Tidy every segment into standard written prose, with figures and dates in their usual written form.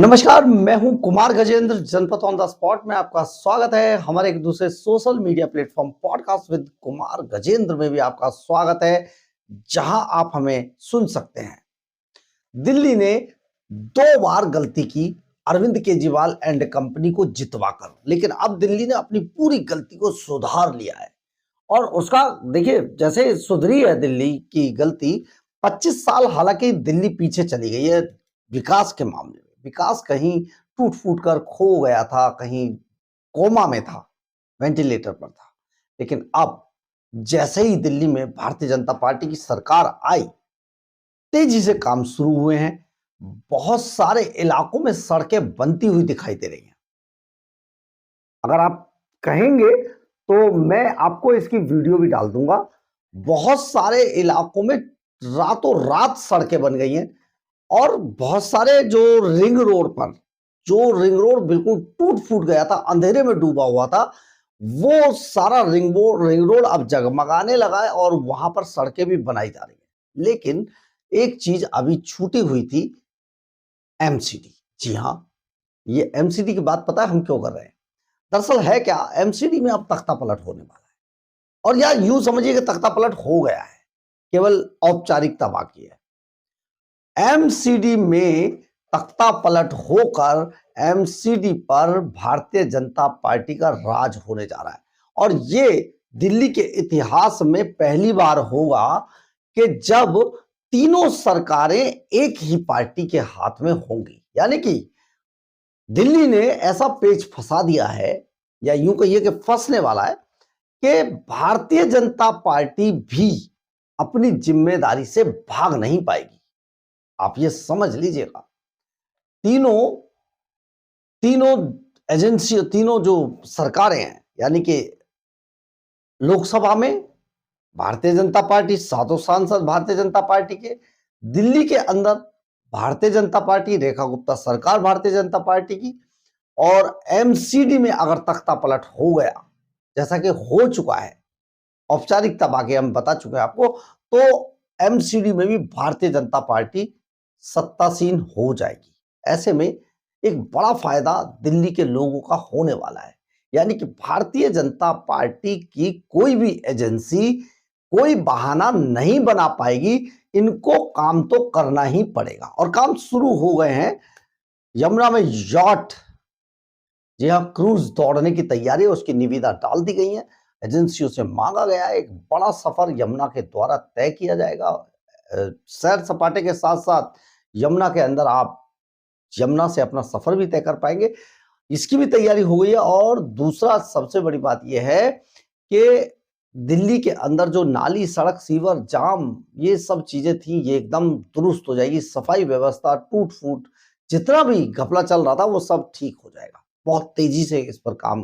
नमस्कार, मैं हूं कुमार गजेंद्र। जनपद ऑन द स्पॉट में आपका स्वागत है। हमारे एक दूसरे social media platform podcast with Kumar Gajendra में भी आपका स्वागत है, जहां आप हमें सुन सकते हैं। दिल्ली ने 2 बार गलती की अरविंद केजरीवाल एंड कंपनी को जितवाकर, लेकिन अब दिल्ली ने अपनी पूरी गलती को सुधार लिया है। और उसका देखिए, जैसे सुधरी है दिल्ली की गलती। 25 साल हालांकि दिल्ली पीछे चली गई है विकास के मामले में। विकास कहीं टूट फूट कर खो गया था, कहीं कोमा में था, वेंटिलेटर पर था। लेकिन अब जैसे ही दिल्ली में भारतीय जनता पार्टी की सरकार आई, तेजी से काम शुरू हुए हैं। बहुत सारे इलाकों में सड़कें बनती हुई दिखाई दे रही हैं। अगर आप कहेंगे तो मैं आपको इसकी वीडियो भी डाल दूंगा। बहुत सारे इलाकों में रातों रात सड़कें बन गई हैं और बहुत सारे जो रिंग रोड बिल्कुल टूट फूट गया था, अंधेरे में डूबा हुआ था, वो सारा रिंग रोड अब जगमगाने लगा है और वहां पर सड़कें भी बनाई जा रही हैं। लेकिन एक चीज अभी छूटी हुई थी, एमसीडी। जी हाँ, ये एमसीडी की बात पता है हम क्यों कर रहे हैं? दरअसल है क्या, एमसीडी में अब तख्ता पलट होने वाला है। और यार यूं समझिए कि तख्ता पलट हो गया है, केवल औपचारिकता बाकी है। एमसीडी में तख्ता पलट होकर एमसीडी पर भारतीय जनता पार्टी का राज होने जा रहा है। और ये दिल्ली के इतिहास में पहली बार होगा कि जब तीनों सरकारें एक ही पार्टी के हाथ में होंगी। यानी कि दिल्ली ने ऐसा पेच फंसा दिया है, या यूं कहिए कि फंसने वाला है, कि भारतीय जनता पार्टी भी अपनी जिम्मेदारी से भाग नहीं पाएगी। आप ये समझ लीजिएगा, तीनों तीनों एजेंसी, तीनों जो सरकारें हैं, यानी कि लोकसभा में भारतीय जनता पार्टी, 7 सांसद भारतीय जनता पार्टी के, दिल्ली के अंदर भारतीय जनता पार्टी, रेखा गुप्ता सरकार भारतीय जनता पार्टी की, और एमसीडी में अगर तख्ता पलट हो गया, जैसा कि हो चुका है, औपचारिकता बाकी हम बता चुके हैं आपको, तो एमसीडी में भी भारतीय जनता पार्टी सत्तासीन हो जाएगी। ऐसे में एक बड़ा फायदा दिल्ली के लोगों का होने वाला है। यानी कि भारतीय जनता पार्टी की कोई भी एजेंसी कोई बहाना नहीं बना पाएगी। इनको काम तो करना ही पड़ेगा और काम शुरू हो गए हैं। यमुना में यॉट, जी हाँ, क्रूज दौड़ने की तैयारी है, उसकी निविदा डाल दी गई है। एजेंसियों से मांगा गया है, एक बड़ा सफर यमुना के द्वारा तय किया जाएगा। सैर सपाटे के साथ साथ यमुना के अंदर आप यमुना से अपना सफर भी तय कर पाएंगे, इसकी भी तैयारी हो गई है। और दूसरा सबसे बड़ी बात यह है कि दिल्ली के अंदर जो नाली, सड़क, सीवर, जाम, ये सब चीजें थी, ये एकदम दुरुस्त हो जाएगी। सफाई व्यवस्था, टूट फूट, जितना भी घपला चल रहा था वो सब ठीक हो जाएगा। बहुत तेजी से इस पर काम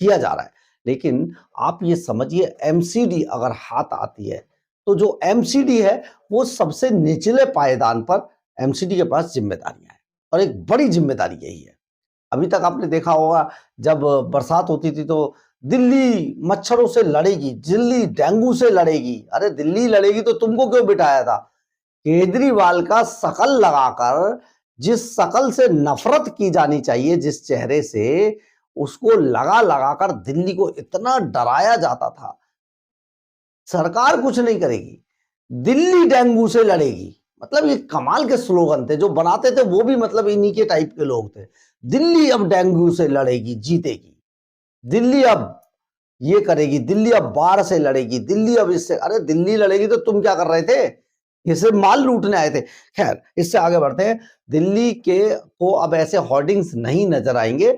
किया जा रहा है। लेकिन आप ये समझिए, एमसीडी अगर हाथ आती है तो जो एमसीडी है वो सबसे निचले पायदान पर एमसीडी के पास जिम्मेदारियां हैं, और एक बड़ी जिम्मेदारी यही है। अभी तक आपने देखा होगा, जब बरसात होती थी तो दिल्ली मच्छरों से लड़ेगी, दिल्ली डेंगू से लड़ेगी। अरे दिल्ली लड़ेगी तो तुमको क्यों बिठाया था? केजरीवाल का शकल लगाकर, जिस शकल से नफरत की जानी चाहिए, जिस चेहरे से, उसको लगा लगाकर दिल्ली को इतना डराया जाता था। सरकार कुछ नहीं करेगी, दिल्ली डेंगू से लड़ेगी। मतलब ये कमाल के स्लोगन थे, जो बनाते थे वो भी मतलब इन्हीं के टाइप के लोग थे। दिल्ली अब डेंगू से लड़ेगी, जीतेगी। दिल्ली अब ये करेगी, दिल्ली अब बाढ़ से लड़ेगी, दिल्ली अब इससे। अरे दिल्ली लड़ेगी तो तुम क्या कर रहे थे? इसे माल लूटने आए थे। खैर, इससे आगे बढ़ते हैं। दिल्ली के को अब ऐसे होर्डिंग्स नहीं नजर आएंगे।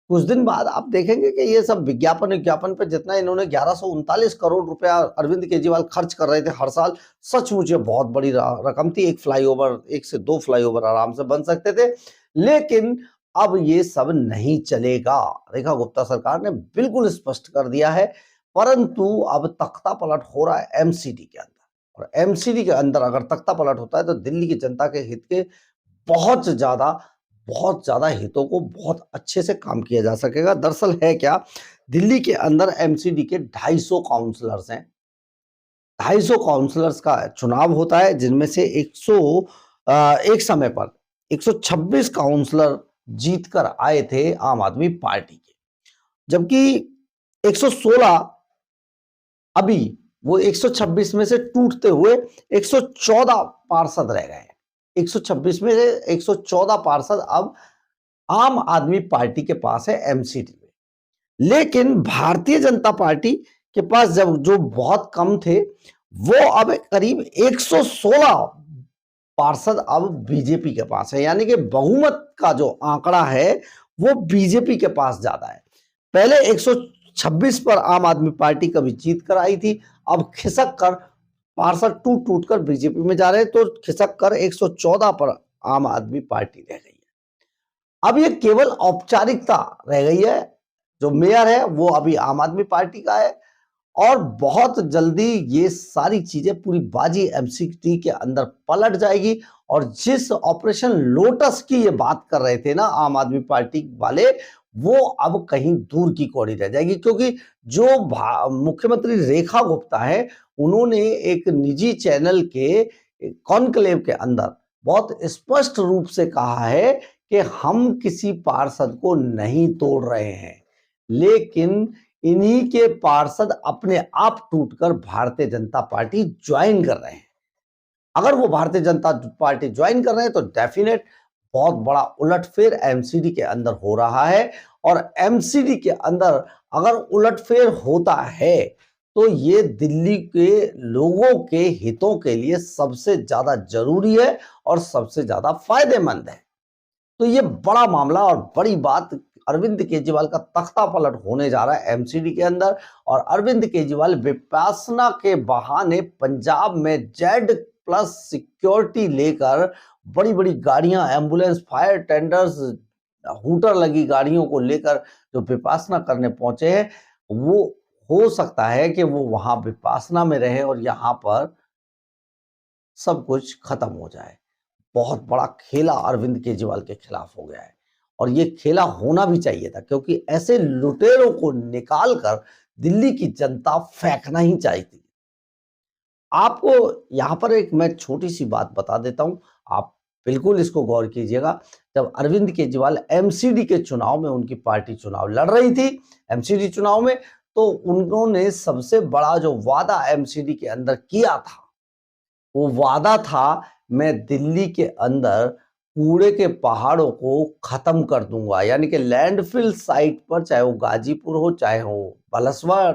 कुछ दिन बाद आप देखेंगे कि ये सब विज्ञापन विज्ञापन पे जितना इन्होंने 1139 करोड़ रुपया अरविंद केजरीवाल खर्च कर रहे थे हर साल, सचमुच ये बहुत बड़ी रकम थी। एक फ्लाईओवर, 1 से 2 फ्लाईओवर आराम से बन सकते थे। लेकिन अब ये सब नहीं चलेगा। रेखा गुप्ता सरकार ने बिल्कुल स्पष्ट कर दिया है। परंतु अब तख्ता पलट हो रहा है एमसीडी के अंदर, और एमसीडी के अंदर अगर तख्ता पलट होता है तो दिल्ली की जनता के हित के बहुत ज्यादा बहुत ज्यादा हितों को बहुत अच्छे से काम किया जा सकेगा। दरअसल है क्या, दिल्ली के अंदर एमसीडी के 250 काउंसलर्स हैं। 250 काउंसलर्स का चुनाव होता है, जिनमें से एक समय पर 126 काउंसलर जीतकर आए थे आम आदमी पार्टी के, जबकि 116 अभी वो 126 में से टूटते हुए 114 पार्षद रह गए। 126 में से 114 पार्षद अब आम आदमी पार्टी के पास है एमसीडी में। लेकिन भारतीय जनता पार्टी के पास जब जो बहुत कम थे, वो अब करीब 116 पार्षद अब बीजेपी के पास है, यानी कि बहुमत का जो आंकड़ा है वो बीजेपी के पास ज्यादा है। पहले 126 पर आम आदमी पार्टी कभी जीत कर आई थी, अब खिसक कर पार्षद टूट टूट कर बीजेपी में जा रहे हैं, तो खिसक कर 114 पर आम आदमी पार्टी रह गई है। अब ये केवल औपचारिकता रह गई है। जो मेयर है वो अभी आम आदमी पार्टी का है, और बहुत जल्दी ये सारी चीजें पूरी बाजी एमसीडी के अंदर पलट जाएगी। और जिस ऑपरेशन लोटस की ये बात कर रहे थे ना आम आदमी पार्टी वाले, वो अब कहीं दूर की कौड़ी रह जाएगी, क्योंकि जो मुख्यमंत्री रेखा गुप्ता है, उन्होंने एक निजी चैनल के कॉन्क्लेव के अंदर बहुत स्पष्ट रूप से कहा है कि हम किसी पार्षद को नहीं तोड़ रहे हैं, लेकिन इन्हीं के पार्षद अपने आप टूटकर भारतीय जनता पार्टी ज्वाइन कर रहे हैं। अगर वो भारतीय जनता पार्टी ज्वाइन कर रहे हैं तो डेफिनेट बहुत बड़ा उलटफेर एमसीडी के अंदर हो रहा है। और एमसीडी के अंदर अगर उलटफेर होता है तो ये दिल्ली के लोगों के हितों के लिए सबसे ज्यादा जरूरी है और सबसे ज्यादा फायदेमंद है। तो ये बड़ा मामला और बड़ी बात, अरविंद केजरीवाल का तख्ता पलट होने जा रहा है एमसीडी के अंदर। और अरविंद केजरीवाल विपासना के बहाने पंजाब में जेड प्लस सिक्योरिटी लेकर बड़ी बड़ी गाड़ियां, एम्बुलेंस, फायर टेंडर्स, हूटर लगी गाड़ियों को लेकर जो विपासना करने पहुंचे हैं, वो हो सकता है कि वो वहां विपासना में रहे और यहां पर सब कुछ खत्म हो जाए। बहुत बड़ा खेला अरविंद केजरीवाल के खिलाफ हो गया है, और ये खेला होना भी चाहिए था, क्योंकि ऐसे लुटेरों को निकाल कर दिल्ली की जनता फेंकना ही चाहती। आपको यहां पर एक मैं छोटी सी बात बता देता हूं, आप बिल्कुल इसको गौर कीजिएगा। जब अरविंद केजरीवाल एमसीडी के चुनाव में, उनकी पार्टी चुनाव लड़ रही थी एमसीडी चुनाव में, तो उन्होंने सबसे बड़ा जो वादा एमसीडी के अंदर किया था, वो वादा था मैं दिल्ली के अंदर कूड़े के पहाड़ों को खत्म कर दूंगा। यानी कि लैंडफिल साइट पर, चाहे वो गाजीपुर हो, चाहे वो बलसवा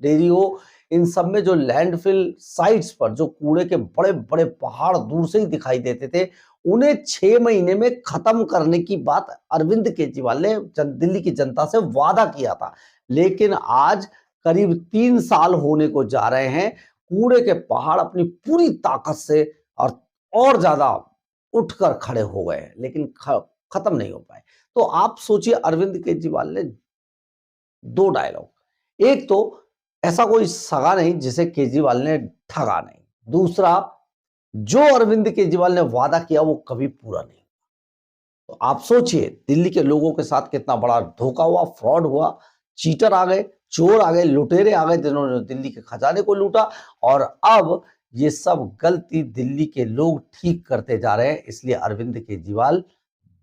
डेयरी हो, इन सब में जो लैंडफिल साइट्स पर जो कूड़े के बड़े बड़े पहाड़ दूर से ही दिखाई देते थे, उन्हें 6 महीने में खत्म करने की बात अरविंद केजरीवाल ने दिल्ली की जनता से वादा किया था। लेकिन आज करीब 3 साल होने को जा रहे हैं, कूड़े के पहाड़ अपनी पूरी ताकत से और ज्यादा उठकर खड़े हो गए हैं, लेकिन खत्म नहीं हो पाए। तो आप सोचिए, अरविंद केजरीवाल ने 2 डायलॉग, एक तो ऐसा कोई सगा नहीं जिसे केजरीवाल ने ठगा नहीं, दूसरा जो अरविंद केजरीवाल ने वादा किया वो कभी पूरा नहीं। तो आप सोचिए दिल्ली के लोगों के साथ कितना बड़ा धोखा हुआ, फ्रॉड हुआ, चीटर आ गए, चोर आ गए, लुटेरे आ गए, जिन्होंने दिल्ली के खजाने को लूटा। और अब ये सब गलती दिल्ली के लोग ठीक करते जा रहे हैं। इसलिए अरविंद केजरीवाल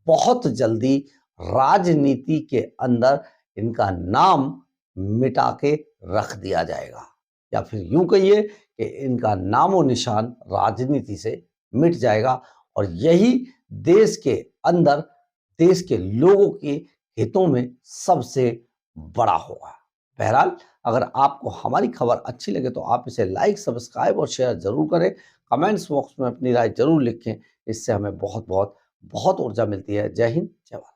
बहुत जल्दी राजनीति के अंदर इनका नाम मिटा के रख दिया जाएगा, या फिर यूं कहिए कि इनका नामो निशान राजनीति से मिट जाएगा। और यही देश के अंदर देश के लोगों के हितों में सबसे बड़ा होगा। बहरहाल, अगर आपको हमारी खबर अच्छी लगे तो आप इसे लाइक, सब्सक्राइब और शेयर जरूर करें। कमेंट्स बॉक्स में अपनी राय जरूर लिखें, इससे हमें बहुत बहुत बहुत ऊर्जा मिलती है। जय हिंद, जय भारत।